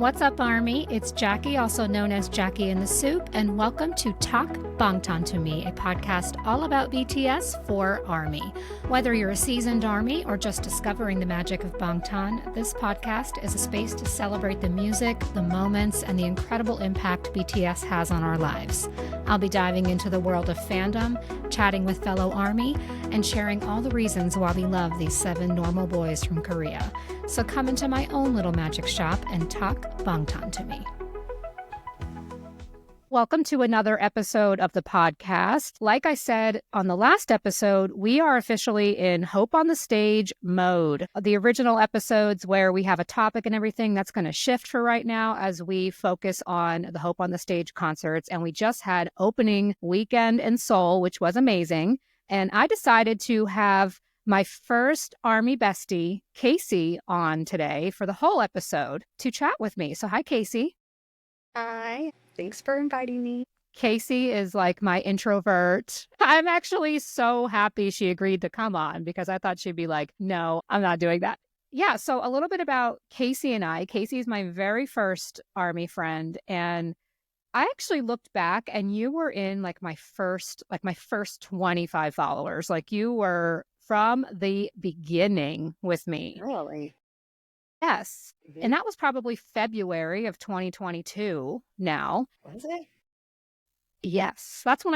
What's up, Army? It's Jackie, also known as Jackie in the Soup, and welcome to Talk Bangtan to Me, a podcast all about BTS for Army. Whether you're a seasoned Army or just discovering the magic of Bangtan, this podcast is a space to celebrate the music, the moments, and the incredible impact BTS has on our lives. I'll be diving into the world of fandom, chatting with fellow Army, and sharing all the reasons why we love these 7 normal boys from Korea. So come into my own little magic shop and talk Bangtan to me. Welcome to another episode of the podcast. Like I said on the last episode, we are officially in Hope on the Stage mode. The original episodes where we have a topic and everything, that's going to shift for right now as we focus on the Hope on the Stage concerts. And we just had opening weekend in Seoul, which was amazing. And I decided to have my first Army bestie, Kacey, on today for the whole episode to chat with me. So hi, Kacey. Hi. Thanks for inviting me. Kacey is like my introvert. I'm actually so happy she agreed to come on because I thought she'd be like, no, I'm not doing that. Yeah, so a little bit about Kacey and I. Kacey is my very first Army friend, and I actually looked back and you were in my first 25 followers. Like you were from the beginning with me. Really? Yes. And that was probably February of 2022 now. Was it? Yes. That's when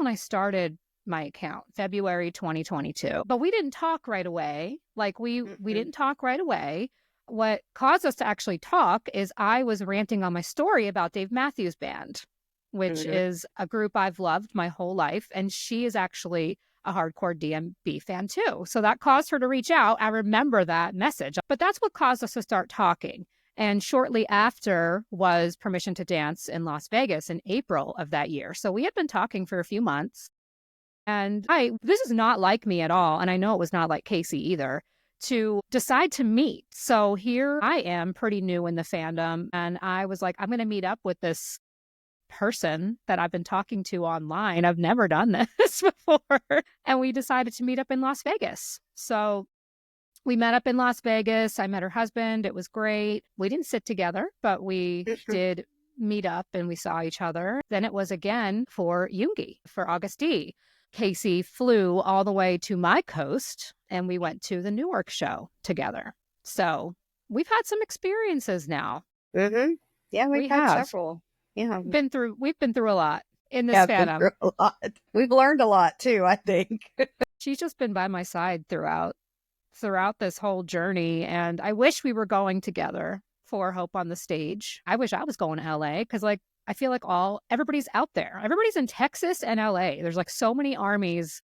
I started my account, February 2022. But we didn't talk right away. We didn't talk right away. What caused us to actually talk is I was ranting on my story about Dave Matthews Band, which is a group I've loved my whole life. And she is actually a hardcore DMB fan too. So that caused her to reach out. I remember that message. But that's what caused us to start talking. And shortly after was Permission to Dance in Las Vegas in April of that year. So we had been talking for a few months. And this is not like me at all. And I know it was not like Kacey either, to decide to meet. So here I am, pretty new in the fandom. And I was like, I'm going to meet up with this person that I've been talking to online. I've never done this before. And we decided to meet up in Las Vegas. So we met up in Las Vegas. I met her husband. It was great. We didn't sit together, but we did meet up and we saw each other. Then it was again for Yoongi, for August D. Kacey flew all the way to my coast and we went to the Newark show together. So we've had some experiences now. Mm-hmm. Yeah, we've had several. Yeah. We've been through a lot in this fandom. We've learned a lot too, I think. She's just been by my side throughout this whole journey. And I wish we were going together for Hope on the Stage. I wish I was going to LA because I feel like everybody's out there. Everybody's in Texas and LA. There's so many armies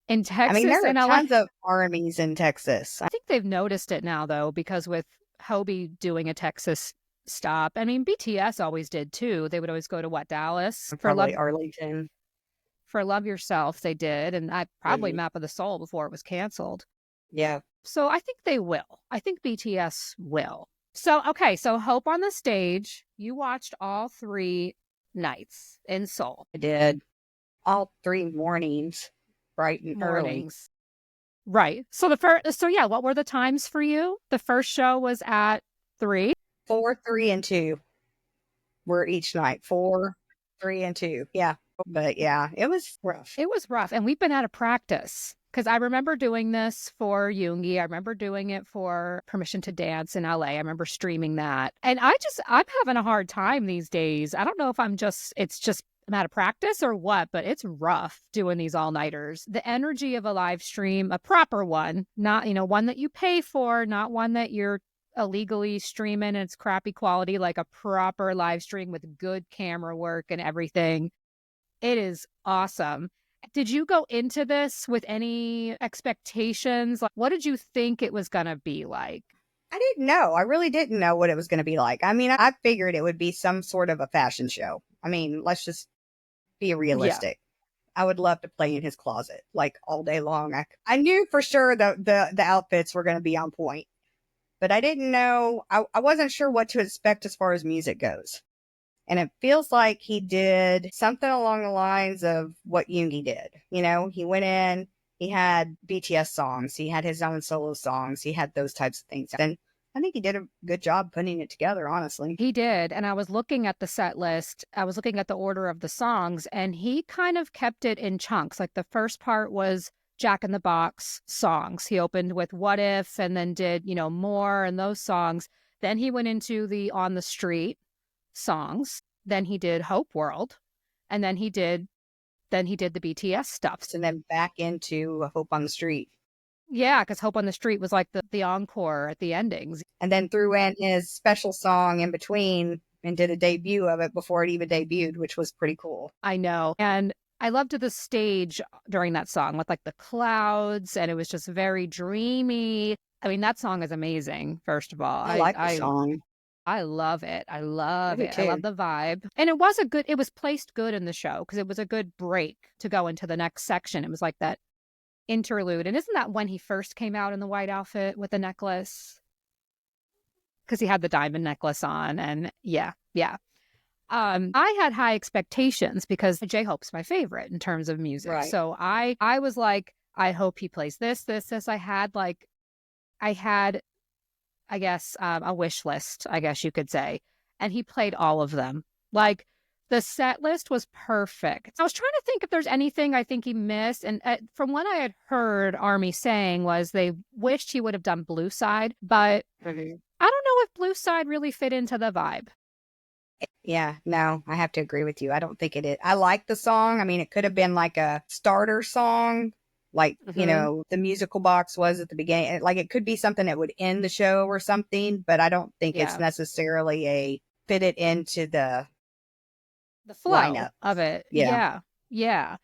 in Texas there and are LA. tons of armies in Texas. I think they've noticed it now though, because with Hobie doing a Texas stop. I mean, BTS always did too. They would always go to Dallas? Probably Arlington. For Love Yourself, they did. And probably Map of the Soul before it was canceled. Yeah. So I think they will. I think BTS will. So, okay. So Hope on the Stage, you watched all 3 nights in Seoul. I did. All 3 mornings, bright and early. Right. So what were the times for you? The first show was at 3? 4, 3, and 2 were each night. 4, 3, and 2. Yeah. But yeah, it was rough. It was rough. And we've been out of practice because I remember doing this for Yoongi. I remember doing it for Permission to Dance in LA. I remember streaming that. And I'm having a hard time these days. I don't know if I'm out of practice or what, but it's rough doing these all-nighters. The energy of a live stream, a proper one, not, one that you pay for, not one that you're illegally streaming and it's crappy quality, like a proper live stream with good camera work and everything. It is awesome. Did you go into this with any expectations? What did you think it was going to be like? I didn't know. I really didn't know what it was going to be like. I mean, I figured it would be some sort of a fashion show. I mean, let's just be realistic. Yeah. I would love to play in his closet all day long. I knew for sure the outfits were going to be on point. But I didn't know, I wasn't sure what to expect as far as music goes. And it feels like he did something along the lines of what Yoongi did. He went in, he had BTS songs, he had his own solo songs, he had those types of things. And I think he did a good job putting it together, honestly. He did. And I was looking at the set list. I was looking at the order of the songs, and he kind of kept it in chunks. Like the first part was Jack in the Box songs. He opened with What If and then did, More and those songs. Then he went into the On the Street songs. Then he did Hope World. And then he did the BTS stuff. And then back into Hope on the Street. Yeah, because Hope on the Street was like the encore at the endings. And then threw in his special song in between and did a debut of it before it even debuted, which was pretty cool. I know. And I loved the stage during that song with like the clouds, and it was just very dreamy. I mean, that song is amazing, first of all. I like the song. I love it. I love it. Too. I love the vibe. And it was placed good in the show because it was a good break to go into the next section. It was like that interlude. And isn't that when he first came out in the white outfit with the necklace? Because he had the diamond necklace on. And yeah. I had high expectations because J-Hope's my favorite in terms of music. Right. So I was like, I hope he plays this. I had, I guess, a wish list, I guess you could say. And he played all of them. Like, the set list was perfect. I was trying to think if there's anything I think he missed. And from what I had heard Army saying was they wished he would have done Blue Side. But I don't know if Blue Side really fit into the vibe. Yeah, no, I have to agree with you. I don't think it is. I like the song. I mean, it could have been like a starter song, like, the musical box was at the beginning. Like, it could be something that would end the show or something, but I don't think it's necessarily a fit it into the flow lineup of it. Yeah.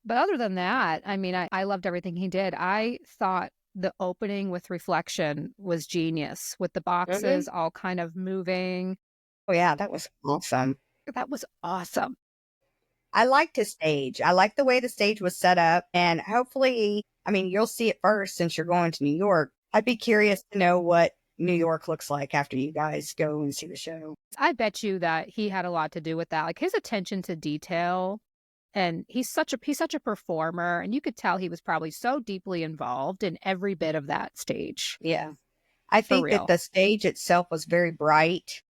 But other than that, I mean, I loved everything he did. I thought the opening with Reflection was genius, with the boxes all kind of moving. Oh, yeah, that was awesome. That was awesome. I liked his stage. I liked the way the stage was set up. And hopefully, I mean, you'll see it first since you're going to New York. I'd be curious to know what New York looks like after you guys go and see the show. I bet you that he had a lot to do with that. Like, his attention to detail. And he's such a performer. And you could tell he was probably so deeply involved in every bit of that stage. Yeah. I think that the stage itself was very bright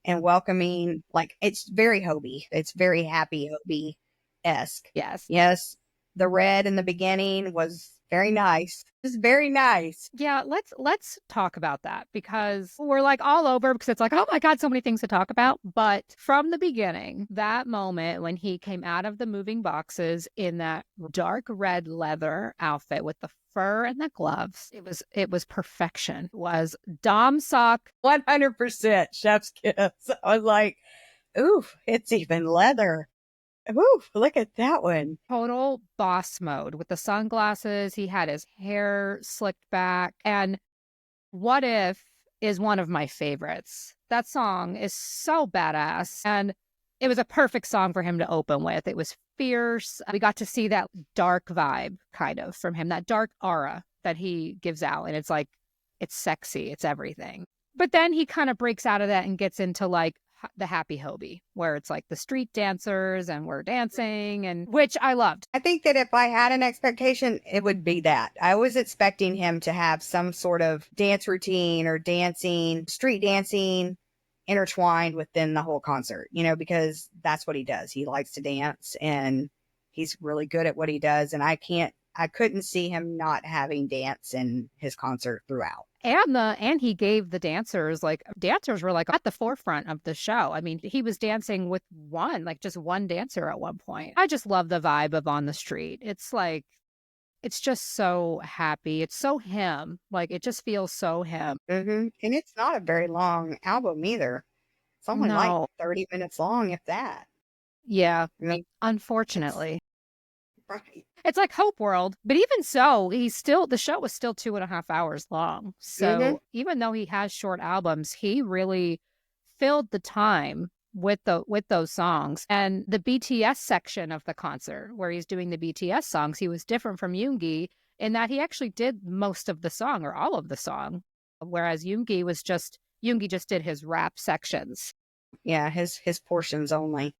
and welcoming. Like, it's very Hobie. It's very happy Hobie-esque. Yes. The red in the beginning was very nice. It's very nice. Yeah, let's talk about that, because we're like all over, because it's like, oh my God, so many things to talk about. But from the beginning, that moment when he came out of the moving boxes in that dark red leather outfit with the fur and the gloves, it was perfection. It was Dom sock. 100% chef's kiss. I was like, ooh, it's even leather. Ooh, look at that one. Total boss mode with the sunglasses. He had his hair slicked back. And What If is one of my favorites. That song is so badass. And it was a perfect song for him to open with. It was fierce. We got to see that dark vibe kind of from him, that dark aura that he gives out. And it's like, it's sexy. It's everything. But then he kind of breaks out of that and gets into like the happy Hobie, where it's like the street dancers and we're dancing, and which I loved. I think that if I had an expectation, it would be that. I was expecting him to have some sort of dance routine or street dancing intertwined within the whole concert, because that's what he does. He likes to dance and he's really good at what he does. And I couldn't see him not having dance in his concert throughout. And he gave the dancers were like at the forefront of the show. I mean, he was dancing with just one dancer at one point. I just love the vibe of On the Street. It's like, it's just so happy. It's so him. Like, it just feels so him. And it's not a very long album either. It's only like 30 minutes long, if that. Yeah, unfortunately. Right. It's like Hope World, but even so, the show was still 2.5 hours long. So even though he has short albums, he really filled the time with those songs. And the BTS section of the concert, where he's doing the BTS songs, he was different from Yoongi in that he actually did most of the song or all of the song, whereas Yoongi just did his rap sections. Yeah, his portions only.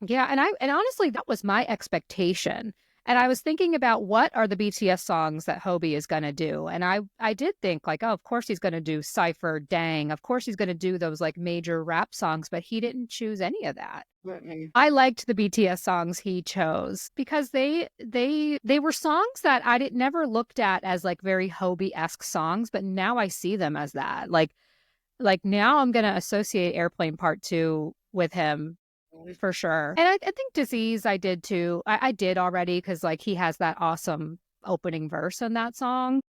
Yeah, and honestly, that was my expectation. And I was thinking about what are the BTS songs that Hobie is going to do. And I did think like, oh, of course he's going to do Cypher, Dang. Of course he's going to do those like major rap songs, but he didn't choose any of that. Mm-mm. I liked the BTS songs he chose because they were songs that I did never looked at as like very Hobie-esque songs, but now I see them as that. Like now I'm going to associate Airplane Part 2 with him for sure. And I think Disease I did too. I did already because like he has that awesome opening verse in that song.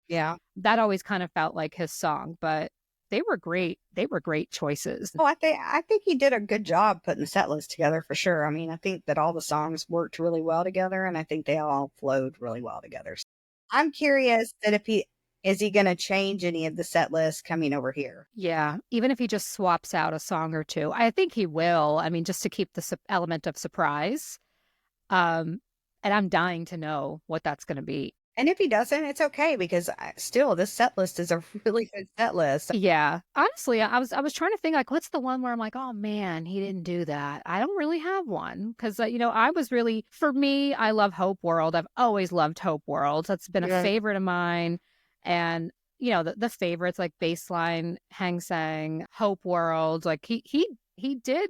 Yeah. That always kind of felt like his song, but they were great. They were great choices. Oh, I think he did a good job putting the set list together for sure. I mean, I think that all the songs worked really well together, and I think they all flowed really well together. I'm curious that if he is he going to change any of the set list coming over here? Yeah, even if he just swaps out a song or two, I think he will. I mean, just to keep the element of surprise. Um, and I'm dying to know what that's going to be. And if he doesn't, it's okay because still this set list is a really good set list. Yeah, honestly, I was trying to think like, what's the one where I'm like, oh man, he didn't do that. I don't really have one because I was really for me, I love Hope World. I've always loved Hope World. That's been a Yeah. favorite of mine, and the favorites like Baseline, Hang Sang, Hope World. Like he did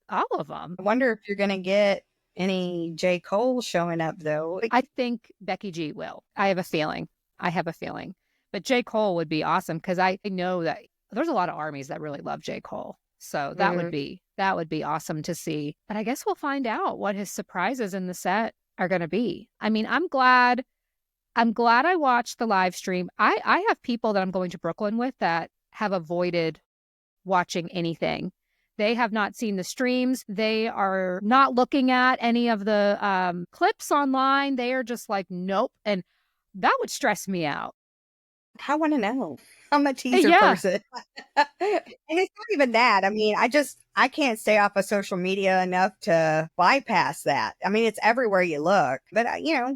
all of them. I wonder if you're going to get any J. Cole showing up though. I think Becky G will. I have a feeling. I have a feeling. But J. Cole would be awesome because I know that there's a lot of armies that really love J. Cole. So that would be awesome to see. But I guess we'll find out what his surprises in the set are going to be. I mean, I'm glad I watched the live stream. I have people that I'm going to Brooklyn with that have avoided watching anything. They have not seen the streams. They are not looking at any of the clips online. They are just like, nope. And that would stress me out. I want to know. I'm a teaser Yeah, person. And it's not even that. I mean, I can't stay off of social media enough to bypass that. I mean, it's everywhere you look. But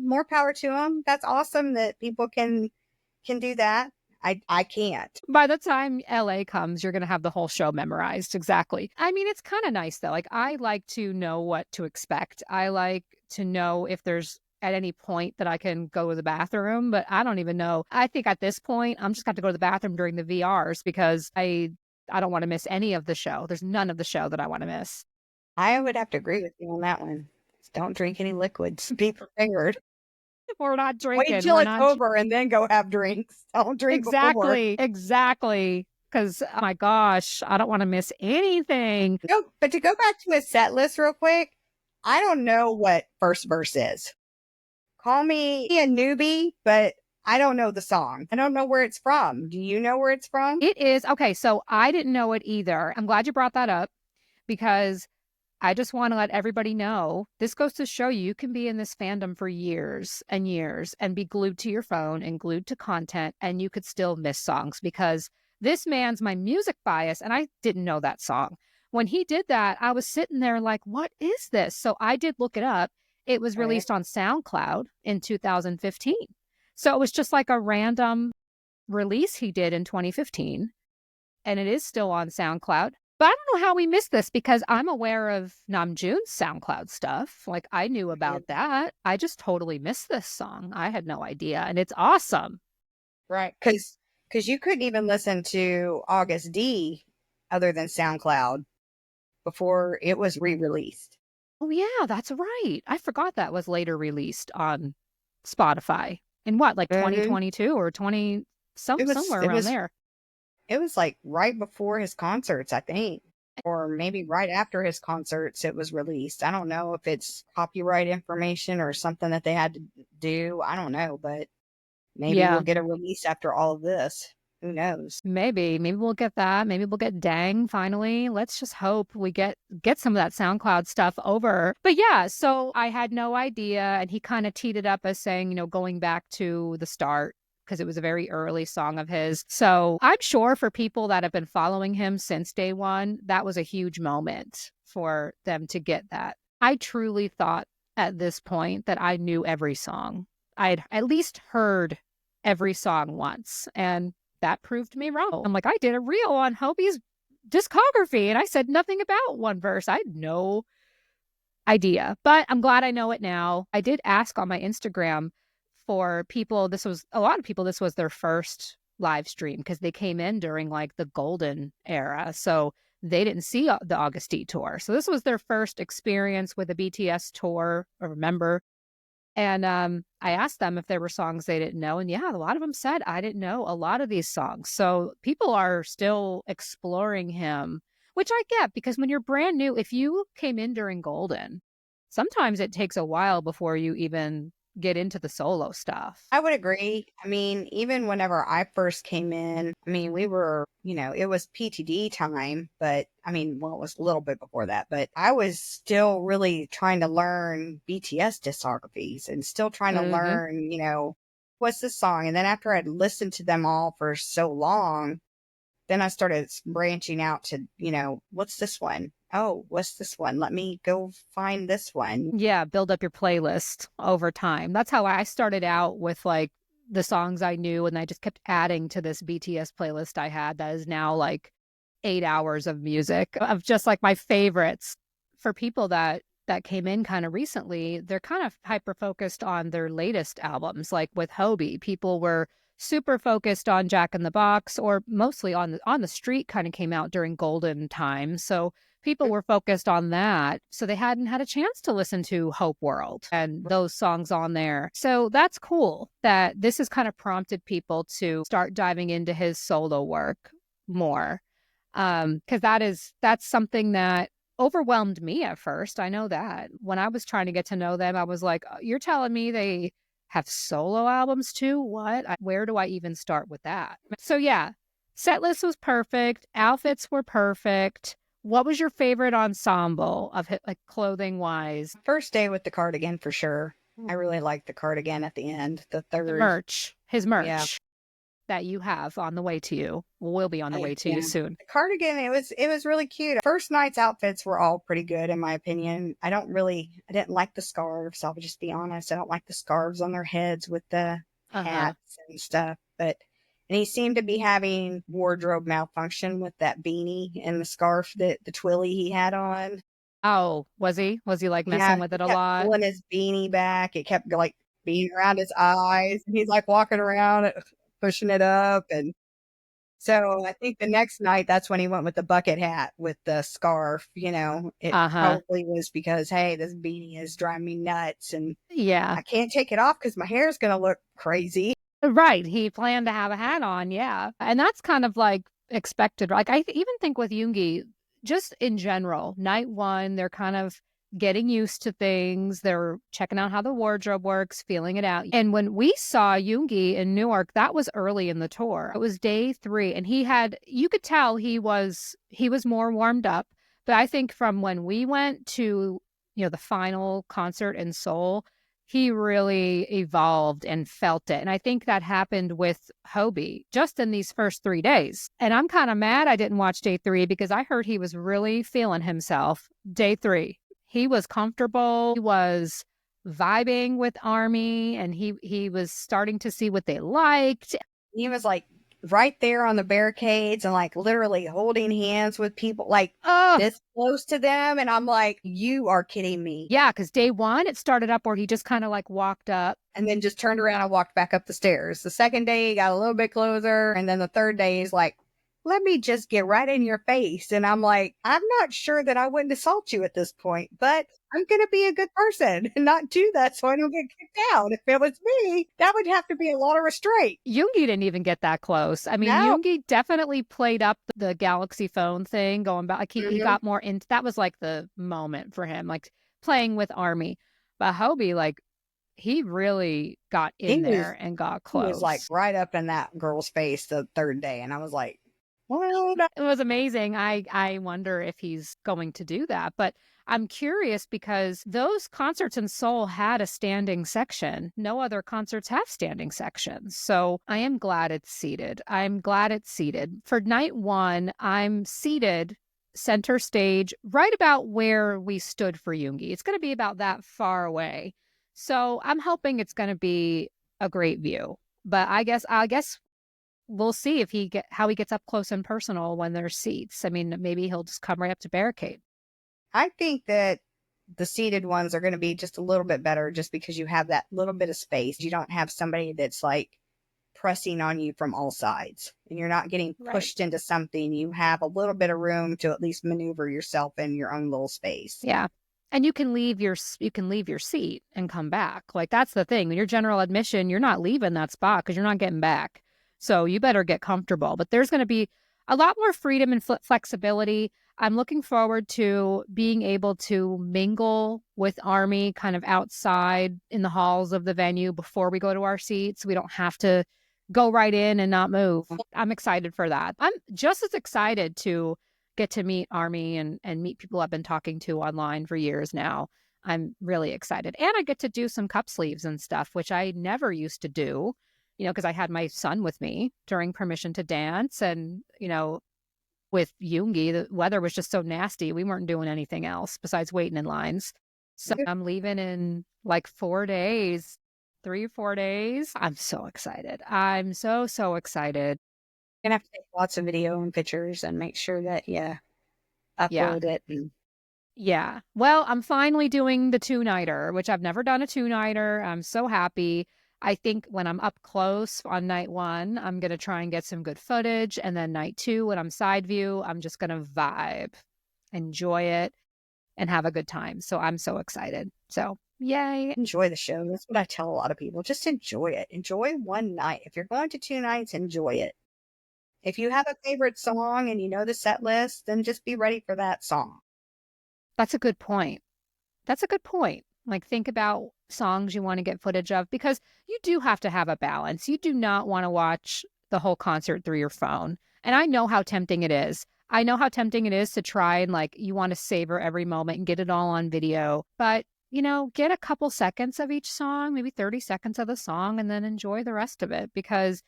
more power to them. That's awesome that people can do that. I can't. by the time LA comes, you're going to have the whole show memorized. Exactly. I mean, it's kind of nice though. Like, I like to know what to expect. I like to know if there's at any point that I can go to the bathroom, but I don't even know. I think at this point, I'm just got to go to the bathroom during the VRs because I don't want to miss any of the show. There's none of the show that I want to miss. I would have to agree with you on that one. Just don't drink any liquids. Be prepared. We're not drinking. Wait till We're it's not over and then go have drinks. Don't drink before. exactly. Because oh my gosh, I don't want to miss anything. No, but to go back to his set list real quick, I don't know what first verse is. Call me a newbie, but I don't know the song. I don't know where it's from. Do you know where it's from? It is okay. So I didn't know it either. I'm glad you brought that up because I just want to let everybody know this goes to show you can be in this fandom for years and years and be glued to your phone and glued to content, and you could still miss songs because this man's my music bias, and I didn't know that song. When he did that, I was sitting there like, what is this? So I did look it up. It was Right. released on SoundCloud in 2015. So it was just like a random release he did in 2015, and it is still on SoundCloud. But I don't know how we missed this because I'm aware of Namjoon's SoundCloud stuff. Like, I knew about that. I just totally missed this song. I had no idea, and it's awesome. Right. Because you couldn't even listen to August D other than SoundCloud before it was re-released. Oh yeah, that's right. I forgot that was later released on Spotify in what, like 2022 or 20 somewhere around there. It was like right before his concerts, I think, or maybe right after his concerts it was released. I don't know if it's copyright information or something that they had to do. I don't know, but maybe Yeah. we'll get a release after all of this. Who knows? Maybe we'll get that. Maybe we'll get Dang finally. Let's just hope we get some of that SoundCloud stuff over. But yeah, so I had no idea, and he kind of teed it up as saying, going back to the start because it was a very early song of his. So I'm sure for people that have been following him since day one, that was a huge moment for them to get that. I truly thought at this point that I knew every song. I'd at least heard every song once, and that proved me wrong. I'm like, I did a reel on Hobie's discography and I said nothing about one verse. I had no idea, but I'm glad I know it now. I did ask on my Instagram for people. A lot of people, this was their first live stream because they came in during like the golden era. So they didn't see the Augusty tour. So this was their first experience with a BTS tour or member. And I asked them if there were songs they didn't know. And yeah, a lot of them said, I didn't know a lot of these songs. So people are still exploring him, which I get because when you're brand new, if you came in during Golden, sometimes it takes a while before you even get into the solo stuff. I would agree. I mean, even whenever I first came in, I mean, we were, it was PTD time, but I mean, well, it was a little bit before that, but I was still really trying to learn BTS discographies and still trying to Hmm. learn, what's this song? And then after I'd listened to them all for so long, then I started branching out to, what's this one? Oh, what's this one? Let me go find this one. Yeah, build up your playlist over time. That's how I started out with like the songs I knew, and I just kept adding to this BTS playlist I had that is now like 8 hours of music of just like my favorites. For people that came in kind of recently, they're kind of hyper focused on their latest albums. Like with Hobie, people were super focused on Jack in the Box, or mostly on the Street kind of came out during golden time. So people were focused on that. So they hadn't had a chance to listen to Hope World and those songs on there. So that's cool that this has kind of prompted people to start diving into his solo work more. Because that's something that overwhelmed me at first. I know that when I was trying to get to know them, I was like, "Oh, you're telling me they have solo albums too? What? Where do I even start with that?" So yeah, set list was perfect. Outfits were perfect. What was your favorite ensemble of like clothing wise? First day with the cardigan for sure. I really liked the cardigan at the end. The The third, merch, his yeah. merch that you have on the way to you, will be on the way to Yeah. you soon. The cardigan, it was really cute. First night's outfits were all pretty good in my opinion. I didn't like the scarves. I'll just be honest. I don't like the scarves on their heads with the Uh huh. hats and stuff. And he seemed to be having wardrobe malfunction with that beanie and the scarf that the twilly he had on. Oh, was he? Was he like Yeah, messing with he it a kept lot? pulling his beanie back. It kept like being around his eyes, and he's like walking around, pushing it up. And so I think the next night, that's when he went with the bucket hat with the scarf. It Uh huh. probably was because, hey, this beanie is driving me nuts, and Yeah. I can't take it off because my hair is going to look crazy. Right. He planned to have a hat on. Yeah. And that's kind of like expected. Like, even think with Yoongi, just in general, night one, they're kind of getting used to things. They're checking out how the wardrobe works, feeling it out. And when we saw Yoongi in Newark, that was early in the tour. It was day 3. And you could tell he was more warmed up. But I think from when we went to, the final concert in Seoul, he really evolved and felt it. And I think that happened with Hobie just in these first 3 days. And I'm kind of mad I didn't watch day 3 because I heard he was really feeling himself day 3. He was comfortable. He was vibing with Army, and he was starting to see what they liked. He was like right there on the barricades and like literally holding hands with people like Oh, this close to them. And I'm like, you are kidding me. yeah, because day 1, it started up where he just kind of like walked up. And then just turned around and walked back up the stairs. The second day, he got a little bit closer. And then the third day, he's like, let me just get right in your face. And I'm like, I'm not sure that I wouldn't assault you at this point, but I'm going to be a good person and not do that so I don't get kicked out. If it was me, that would have to be a lot of restraint. Yoongi didn't even get that close. I mean, No. Yoongi definitely played up the Galaxy phone thing, going back. Like he Hmm. got more into that was like the moment for him, like playing with Army. But Hobie, like he really got He in was, there and got he was like close. right up in that girl's face the third day. And I was like, well, no. It was amazing. I wonder if he's going to do that. But I'm curious because those concerts in Seoul had a standing section. No other concerts have standing sections. So I am glad it's seated. I'm glad it's seated. For night 1, I'm seated center stage, right about where we stood for Yoongi. It's going to be about that far away. So I'm hoping it's going to be a great view. But I guess we'll see if how he gets up close and personal when there's seats. I mean, maybe he'll just come right up to barricade. I think that the seated ones are going to be just a little bit better just because you have that little bit of space. You don't have somebody that's like pressing on you from all sides and you're not getting Right. pushed into something. You have a little bit of room to at least maneuver yourself in your own little space. Yeah. And you can leave your seat and come back. Like that's the thing. When you're general admission, you're not leaving that spot because you're not getting back. So you better get comfortable. But there's going to be a lot more freedom and flexibility. I'm looking forward to being able to mingle with Army kind of outside in the halls of the venue before we go to our seats. We don't have to go right in and not move. I'm excited for that. I'm just as excited to get to meet Army and meet people I've been talking to online for years now. I'm really excited. And I get to do some cup sleeves and stuff, which I never used to do, because I had my son with me during permission to dance. And, with Yoongi, the weather was just so nasty. We weren't doing anything else besides waiting in lines. So I'm leaving in like 4 days, 3 or 4 days. I'm so excited. I'm so, so excited. You're going to have to take lots of video and pictures and make sure that you Yeah. upload it. And Yeah. Well, I'm finally doing the two-nighter, which I've never done a two-nighter. I'm so happy. I think when I'm up close on night one, I'm going to try and get some good footage. And then night two, when I'm side view, I'm just going to vibe, enjoy it, and have a good time. So I'm so excited. So yay. enjoy the show. That's what I tell a lot of people. Just enjoy it. Enjoy one night. If you're going to 2 nights, enjoy it. If you have a favorite song and you know the set list, then just be ready for that song. That's a good point. That's a good point. Like, think about songs you want to get footage of because you do have to have a balance. You do not want to watch the whole concert through your phone. And I know how tempting it is. I know how tempting it is to try and you want to savor every moment and get it all on video. But, get a couple seconds of each song, maybe 30 seconds of the song, and then enjoy the rest of it because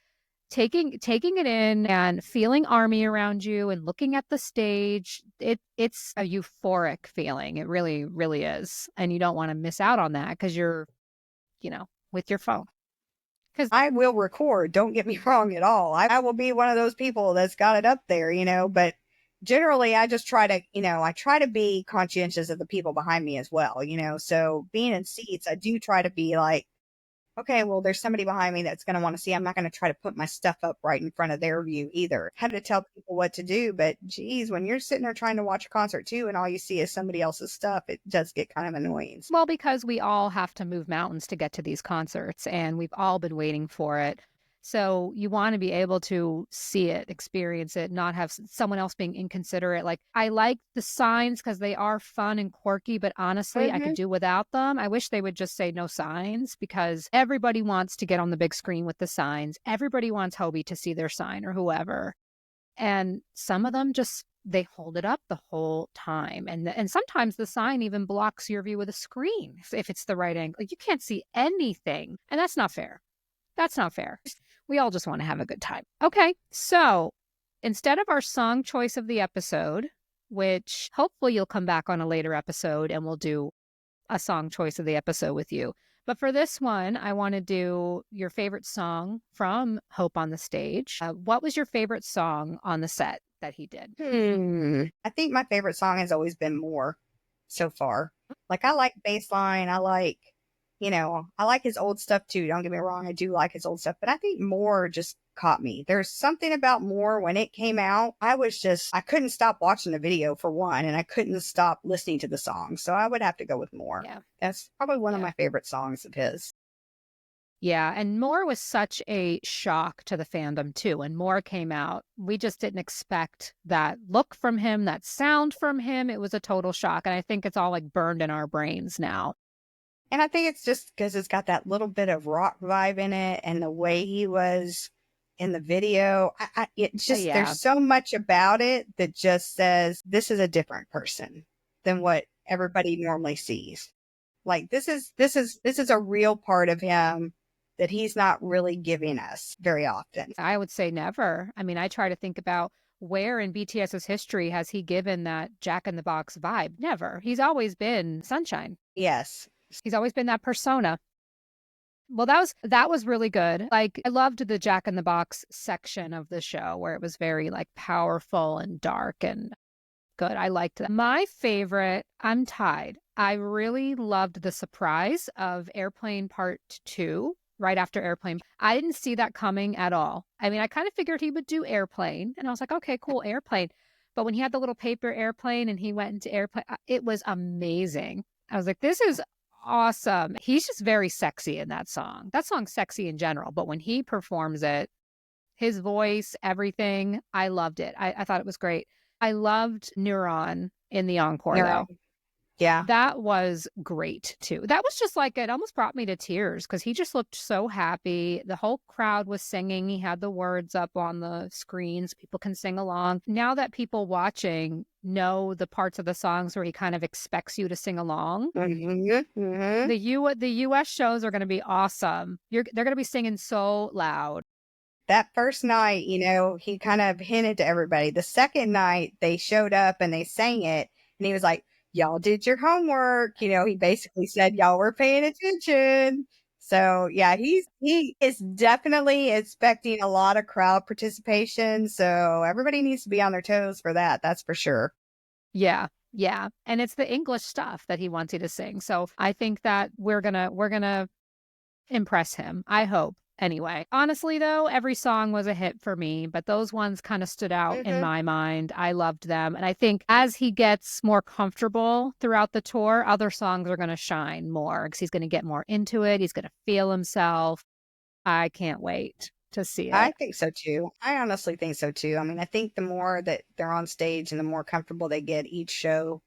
taking it in and feeling Army around you and looking at the stage, it's a euphoric feeling. It really, really is. And you don't want to miss out on that because you're, with your phone. Because I will record, don't get me wrong at all. I will be one of those people that's got it up there, but generally I just try to, I try to be conscientious of the people behind me as well, so being in seats, I do try to be like, okay, well, there's somebody behind me that's going to want to see. I'm not going to try to put my stuff up right in front of their view either. I had to tell people what to do, but geez, when you're sitting there trying to watch a concert too, and all you see is somebody else's stuff, it does get kind of annoying. well, because we all have to move mountains to get to these concerts and we've all been waiting for it. So you want to be able to see it, experience it, not have someone else being inconsiderate. Like I like the signs because they are fun and quirky, but honestly, I could do without them. I wish they would just say no signs because everybody wants to get on the big screen with the signs. Everybody wants Hobie to see their sign or whoever. And some of them just they hold it up the whole time. And sometimes the sign even blocks your view of the screen if it's the right angle. You can't see anything. And that's not fair. That's not fair. We all just want to have a good time. Okay, so instead of our song choice of the episode, which hopefully you'll come back on a later episode and we'll do a song choice of the episode with you. But for this one, I want to do your favorite song from Hope on the Stage. What was your favorite song on the set that he did? I think my favorite song has always been More so far. Like I like Baseline. I like his old stuff too. Don't get me wrong. I do like his old stuff, but I think More just caught me. There's something about More when it came out. I couldn't stop watching the video for one, and I couldn't stop listening to the song. So I would have to go with More. Yeah. That's probably one of my favorite songs of his. Yeah, and More was such a shock to the fandom too. When More came out, we just didn't expect that look from him, that sound from him. It was a total shock. And I think it's all burned in our brains now. And I think it's just because it's got that little bit of rock vibe in it and the way he was in the video. There's so much about it that just says this is a different person than what everybody normally sees. Like this is a real part of him that he's not really giving us very often. I would say never. I mean, I try to think about where in BTS's history has he given that Jack in the Box vibe? Never. He's always been Sunshine. Yes. He's always been that persona. Well, that was really good. I loved the Jack in the Box section of the show where it was very powerful and dark and good. I liked that. My favorite, I'm tied. I really loved the surprise of Airplane Part 2 right after Airplane. I didn't see that coming at all. I mean, I kind of figured he would do Airplane, and I was like, okay, cool, Airplane. But when he had the little paper airplane and he went into Airplane, it was amazing. I was like, this is awesome. He's just very sexy in that song. That song's sexy in general, but when he performs it, his voice, everything, I loved it. I thought it was great. I loved Neuron in the encore, though. Yeah. That was great, too. That was just like, it almost brought me to tears because he just looked so happy. The whole crowd was singing. He had the words up on the screens. People can sing along. Now that people watching know the parts of the songs where he kind of expects you to sing along, the U.S. shows are going to be awesome. They're going to be singing so loud. That first night, he kind of hinted to everybody. The second night, they showed up and they sang it. And he was like, y'all did your homework. He basically said, y'all were paying attention. So, yeah, he is definitely expecting a lot of crowd participation. So everybody needs to be on their toes for that. That's for sure. Yeah. Yeah. And it's the English stuff that he wants you to sing. So I think that we're going to impress him. I hope. Anyway, honestly, though, every song was a hit for me, but those ones kind of stood out in my mind. I loved them. And I think as he gets more comfortable throughout the tour, other songs are going to shine more because he's going to get more into it. He's going to feel himself. I can't wait to see it. I think so, too. I honestly think so, too. I mean, I think the more that they're on stage and the more comfortable they get each show,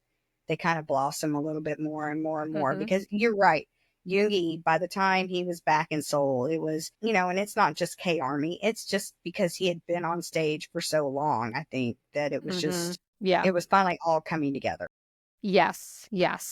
they kind of blossom a little bit more and more and more because you're right. Yoongi, by the time he was back in Seoul, it was, and it's not just K-Army. It's just because he had been on stage for so long, I think, that it was just, it was finally all coming together. Yes.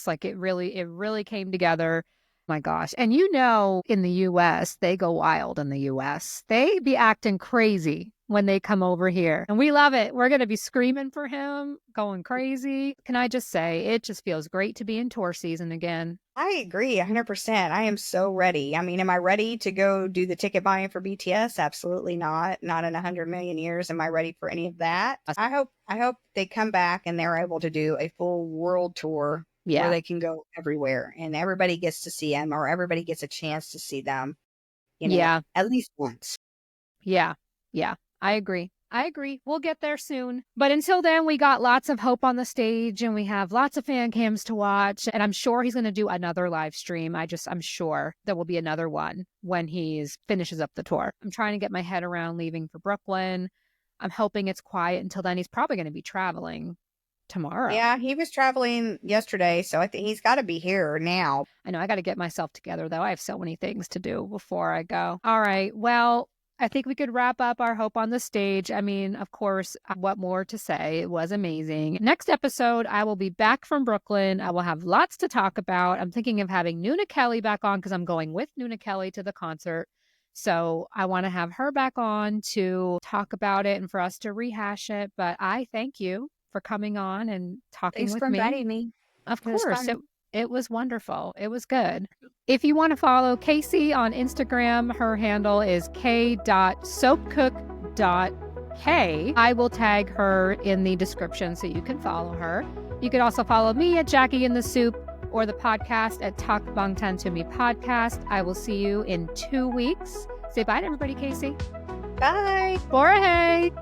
Like it really came together. My gosh. And in the U.S., they go wild in the U.S. They be acting crazy when they come over here. And we love it. We're going to be screaming for him, going crazy. Can I just say, it just feels great to be in tour season again. I agree 100%. I am so ready. I mean, am I ready to go do the ticket buying for BTS? Absolutely not. Not in 100 million years. Am I ready for any of that? I hope they come back and they're able to do a full world tour where they can go everywhere and everybody gets to see them or everybody gets a chance to see them, at least once. Yeah. I agree. We'll get there soon. But until then, we got lots of hope on the stage and we have lots of fan cams to watch. And I'm sure he's going to do another live stream. I'm sure there will be another one when he finishes up the tour. I'm trying to get my head around leaving for Brooklyn. I'm hoping it's quiet until then. He's probably going to be traveling tomorrow. Yeah, he was traveling yesterday. So I think he's got to be here now. I know I got to get myself together, though. I have so many things to do before I go. All right. Well, I think we could wrap up our hope on the stage. I mean, of course, what more to say? It was amazing. Next episode, I will be back from Brooklyn. I will have lots to talk about. I'm thinking of having Nuna Kelly back on because I'm going with Nuna Kelly to the concert. So I want to have her back on to talk about it and for us to rehash it. But I thank you for coming on and talking with me. Thanks for inviting me. Of course. It was wonderful. It was good. If you want to follow Kacey on Instagram, her handle is k.soapcook.k. I will tag her in the description so you can follow her. You could also follow me at Jackie in the Soup or the podcast at Talk Bangtan to Me Podcast. I will see you in 2 weeks. Say bye to everybody, Kacey. Bye. Borahey.